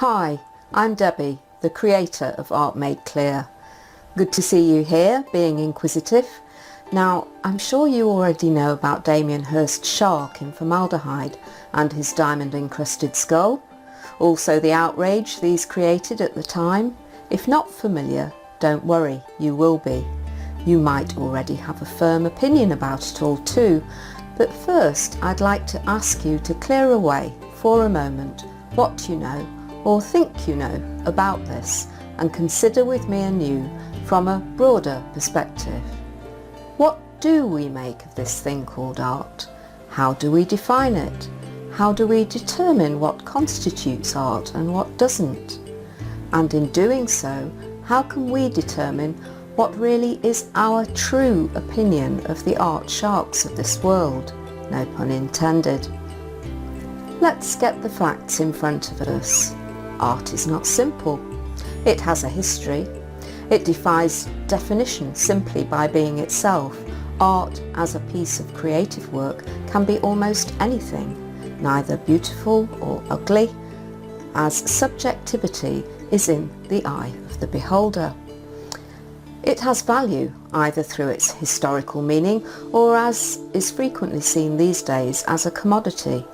Hi, I'm Debbie, the creator of Art Made Clear. Good to see you here, being inquisitive. Now, I'm sure you already know about Damien Hirst's shark in formaldehyde and his diamond-encrusted skull. Also the outrage these created at the time. If not familiar, don't worry, you will be. You might already have a firm opinion about it all too, but first I'd like to ask you to clear away for a moment what you know or think you know about this and consider with me anew from a broader perspective. What do we make of this thing called art? How do we define it? How do we determine what constitutes art and what doesn't? And in doing so, how can we determine what really is our true opinion of the art sharks of this world? No pun intended. Let's get the facts in front of us. Art is not simple. It has a history. It defies definition simply by being itself. Art as a piece of creative work can be almost anything, neither beautiful or ugly, as subjectivity is in the eye of the beholder. It has value either through its historical meaning or, as is frequently seen these days, as a commodity.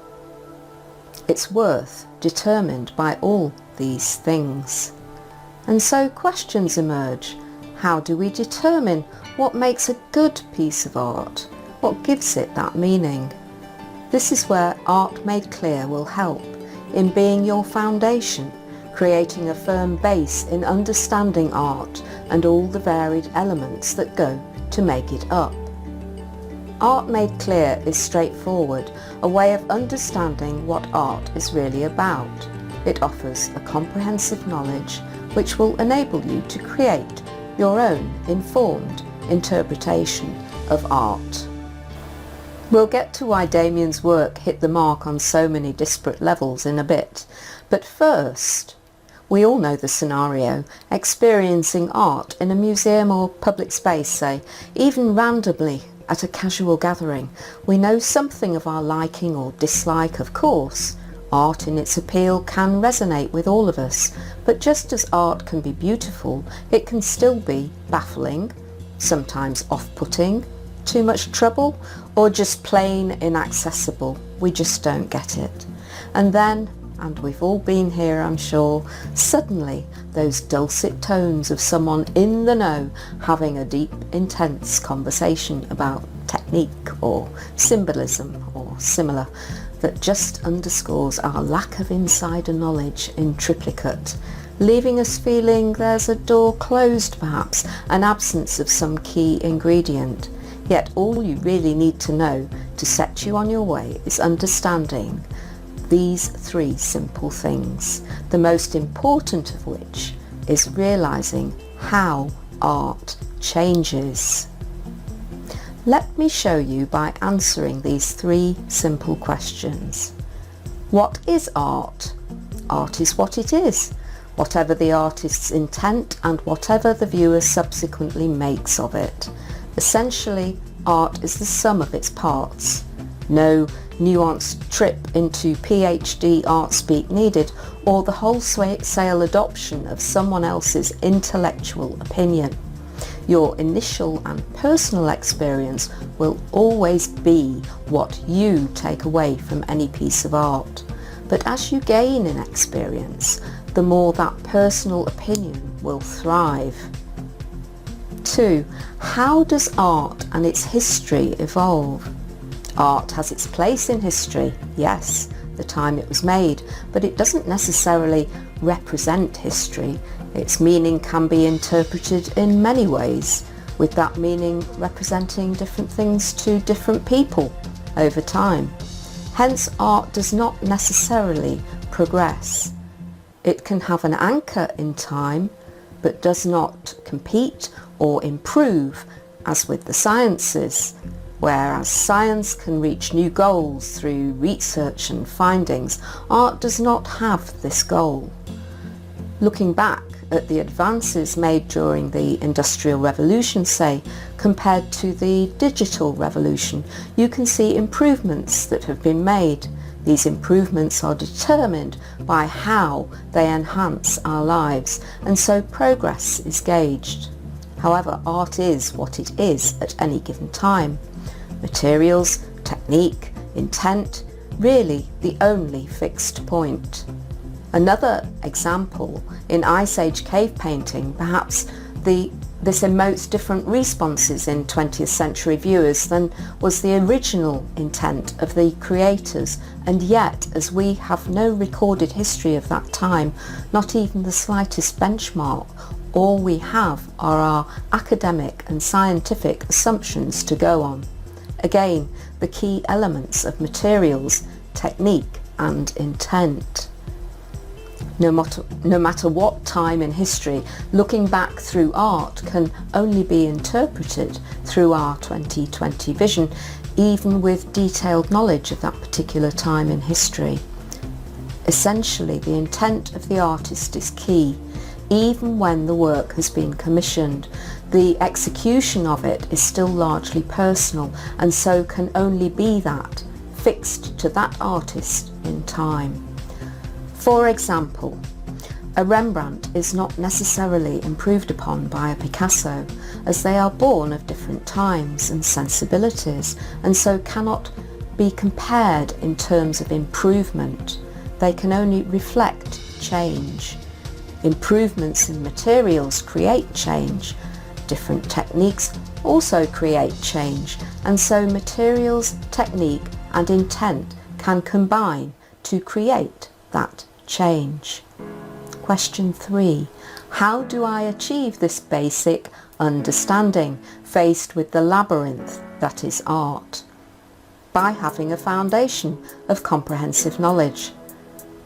Its worth determined by all these things. And so questions emerge. How do we determine what makes a good piece of art? What gives it that meaning? This is where Art Made Clear will help, in being your foundation, creating a firm base in understanding art and all the varied elements that go to make it up. Art Made Clear is straightforward, a way of understanding what art is really about. It offers a comprehensive knowledge which will enable you to create your own informed interpretation of art. We'll get to why Damien's work hit the mark on so many disparate levels in a bit, but first, we all know the scenario, experiencing art in a museum or public space, say, even randomly at a casual gathering. We know something of our liking or dislike, of course. Art in its appeal can resonate with all of us, but just as art can be beautiful, it can still be baffling, sometimes off-putting, too much trouble, or just plain inaccessible. We just don't get it. And then, and we've all been here I'm sure, suddenly those dulcet tones of someone in the know having a deep, intense conversation about technique or symbolism or similar that just underscores our lack of insider knowledge in triplicate, leaving us feeling there's a door closed perhaps, an absence of some key ingredient. Yet all you really need to know to set you on your way is understanding these three simple things, the most important of which is realizing how art changes. Let me show you by answering these three simple questions. What is art? Art is what it is, whatever the artist's intent and whatever the viewer subsequently makes of it. Essentially, art is the sum of its parts. No nuanced trip into PhD art speak needed, or the wholesale adoption of someone else's intellectual opinion. Your initial and personal experience will always be what you take away from any piece of art. But as you gain in experience, the more that personal opinion will thrive. 2. How does art and its history evolve? Art has its place in history, yes, the time it was made, but it doesn't necessarily represent history. Its meaning can be interpreted in many ways, with that meaning representing different things to different people over time. Hence, art does not necessarily progress. It can have an anchor in time, but does not compete or improve, as with the sciences. Whereas science can reach new goals through research and findings, art does not have this goal. Looking back at the advances made during the Industrial Revolution, say, compared to the Digital Revolution, you can see improvements that have been made. These improvements are determined by how they enhance our lives, and so progress is gauged. However, art is what it is at any given time. Materials, technique, intent, really the only fixed point. Another example, in Ice Age cave painting, perhaps this emotes different responses in 20th century viewers than was the original intent of the creators, and yet, as we have no recorded history of that time, not even the slightest benchmark, all we have are our academic and scientific assumptions to go on. Again, the key elements of materials, technique and intent. No matter what time in history, looking back through art can only be interpreted through our 2020 vision, even with detailed knowledge of that particular time in history. Essentially, the intent of the artist is key. Even when the work has been commissioned, the execution of it is still largely personal, and so can only be that, fixed to that artist in time. For example, a Rembrandt is not necessarily improved upon by a Picasso, as they are born of different times and sensibilities, and so cannot be compared in terms of improvement. They can only reflect change. Improvements in materials create change. Different techniques also create change, and so materials, technique and intent can combine to create that change. Question 3. How do I achieve this basic understanding faced with the labyrinth that is art? By having a foundation of comprehensive knowledge.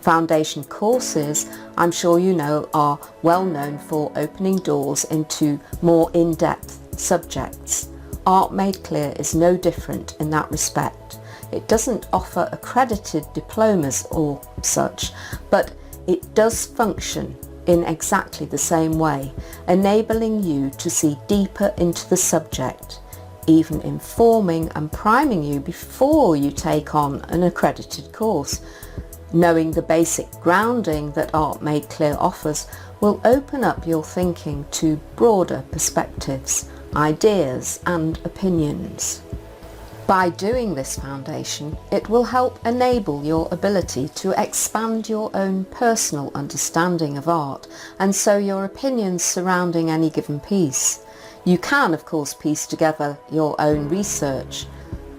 Foundation courses, I'm sure you know, are well known for opening doors into more in-depth subjects. Art Made Clear is no different in that respect. It doesn't offer accredited diplomas or such, but it does function in exactly the same way, enabling you to see deeper into the subject, even informing and priming you before you take on an accredited course. Knowing the basic grounding that Art Made Clear offers will open up your thinking to broader perspectives, ideas and opinions. By doing this foundation, it will help enable your ability to expand your own personal understanding of art, and so your opinions surrounding any given piece. You can, of course, piece together your own research,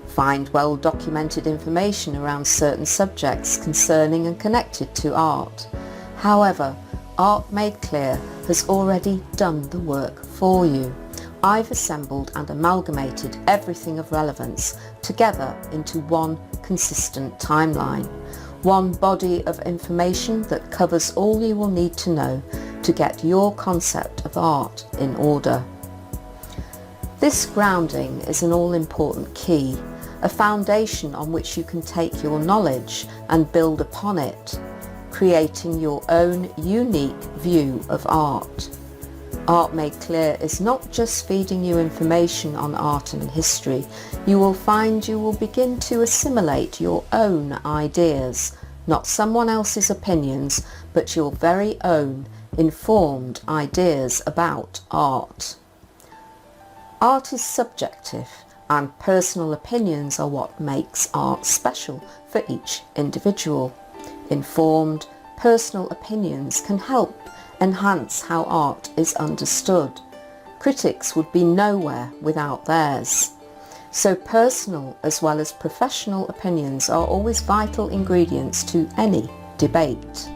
find well-documented information around certain subjects concerning and connected to art. However, Art Made Clear has already done the work for you. I've assembled and amalgamated everything of relevance together into one consistent timeline, one body of information that covers all you will need to know to get your concept of art in order. This grounding is an all-important key, a foundation on which you can take your knowledge and build upon it, creating your own unique view of art. Art Made Clear is not just feeding you information on art and history. You will find you will begin to assimilate your own ideas, not someone else's opinions, but your very own informed ideas about art. Art is subjective, and personal opinions are what makes art special for each individual. Informed, personal opinions can help enhance how art is understood. Critics would be nowhere without theirs. So personal as well as professional opinions are always vital ingredients to any debate.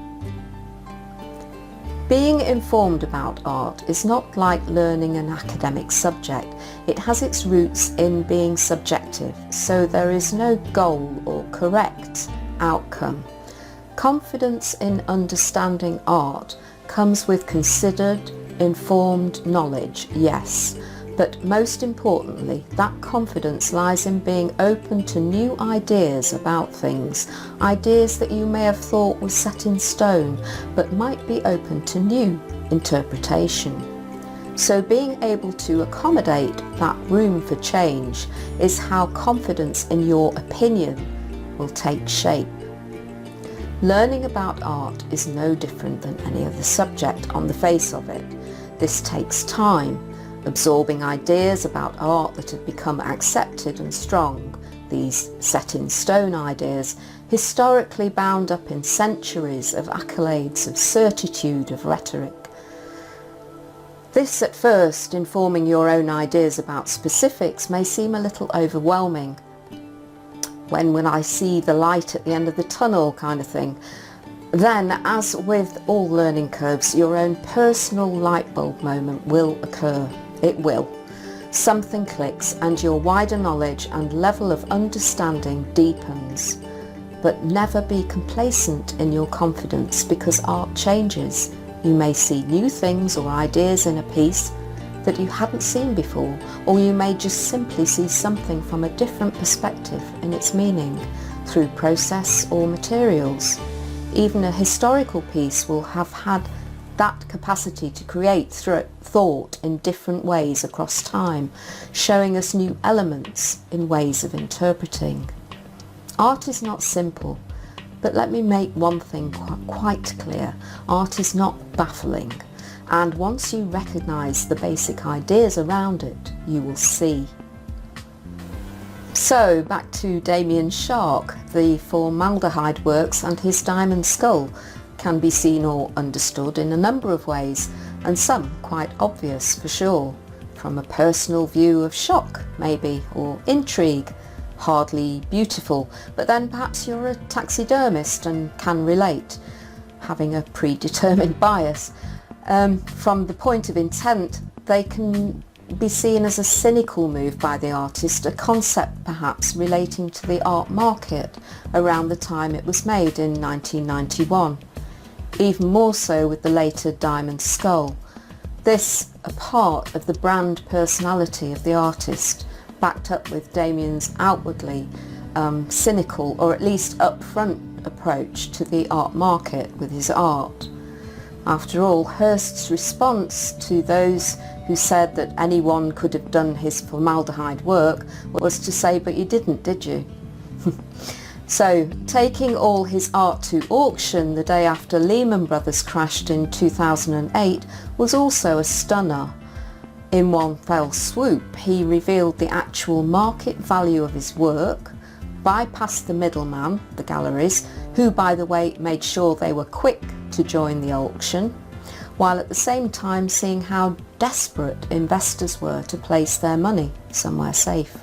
Being informed about art is not like learning an academic subject. It has its roots in being subjective, so there is no goal or correct outcome. Confidence in understanding art comes with considered, informed knowledge, yes, but most importantly, that confidence lies in being open to new ideas about things, ideas that you may have thought were set in stone, but might be open to new interpretation. So being able to accommodate that room for change is how confidence in your opinion will take shape Learning about art is no different than any other subject on the face of it. This takes time, absorbing ideas about art that have become accepted and strong, these set-in-stone ideas, historically bound up in centuries of accolades, of certitude, of rhetoric. This at first, informing your own ideas about specifics, may seem a little overwhelming. When I see the light at the end of the tunnel kind of thing. Then, as with all learning curves, your own personal light bulb moment will occur. It will. Something clicks and your wider knowledge and level of understanding deepens. But never be complacent in your confidence, because art changes. You may see new things or ideas in a piece that you hadn't seen before, or you may just simply see something from a different perspective in its meaning, through process or materials. Even a historical piece will have had that capacity to create thought in different ways across time, showing us new elements in ways of interpreting. Art is not simple, but let me make one thing quite clear. Art is not baffling. And once you recognise the basic ideas around it, you will see. So back to Damien Shark. The formaldehyde works and his diamond skull can be seen or understood in a number of ways, and some quite obvious for sure. From a personal view of shock maybe, or intrigue, hardly beautiful, but then perhaps you're a taxidermist and can relate, having a predetermined bias. From the point of intent, they can be seen as a cynical move by the artist, a concept perhaps relating to the art market around the time it was made in 1991. Even more so with the later diamond skull. This a part of the brand personality of the artist, backed up with Damien's outwardly cynical, or at least upfront approach to the art market with his art. After all, Hirst's response to those who said that anyone could have done his formaldehyde work was to say, but you didn't, did you? So, taking all his art to auction the day after Lehman Brothers crashed in 2008 was also a stunner. In one fell swoop, he revealed the actual market value of his work, bypassed the middleman, the galleries, who by the way made sure they were quick to join the auction, while at the same time seeing how desperate investors were to place their money somewhere safe.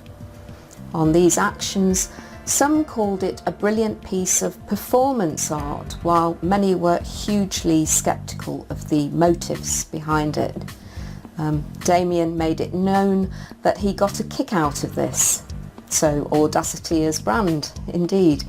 On these actions, some called it a brilliant piece of performance art, while many were hugely sceptical of the motives behind it. Damien made it known that he got a kick out of this. So audacity as brand, indeed.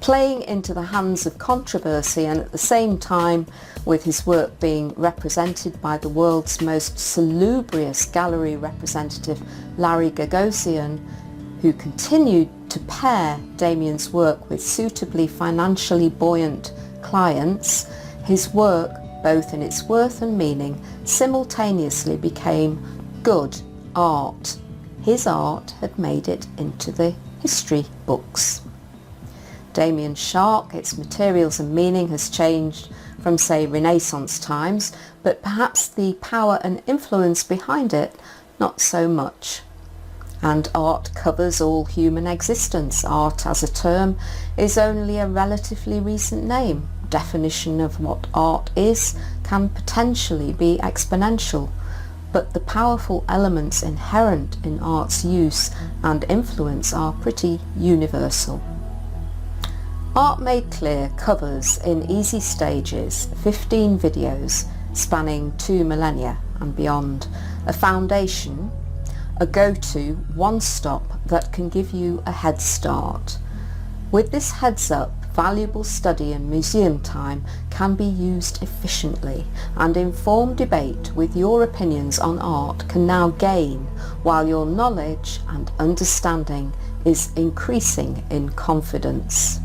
Playing into the hands of controversy, and at the same time with his work being represented by the world's most salubrious gallery representative, Larry Gagosian, who continued to pair Damien's work with suitably financially buoyant clients, his work, both in its worth and meaning, simultaneously became good art. His art had made it into the history books. Damien Shark, its materials and meaning has changed from, say, Renaissance times, but perhaps the power and influence behind it, not so much. And art covers all human existence. Art as a term is only a relatively recent name. Definition of what art is can potentially be exponential, but the powerful elements inherent in art's use and influence are pretty universal. Art Made Clear covers in easy stages 15 videos spanning 2 millennia and beyond, a foundation, a go-to one-stop that can give you a head start. With this heads up, valuable study and museum time can be used efficiently, and informed debate with your opinions on art can now gain, while your knowledge and understanding is increasing in confidence.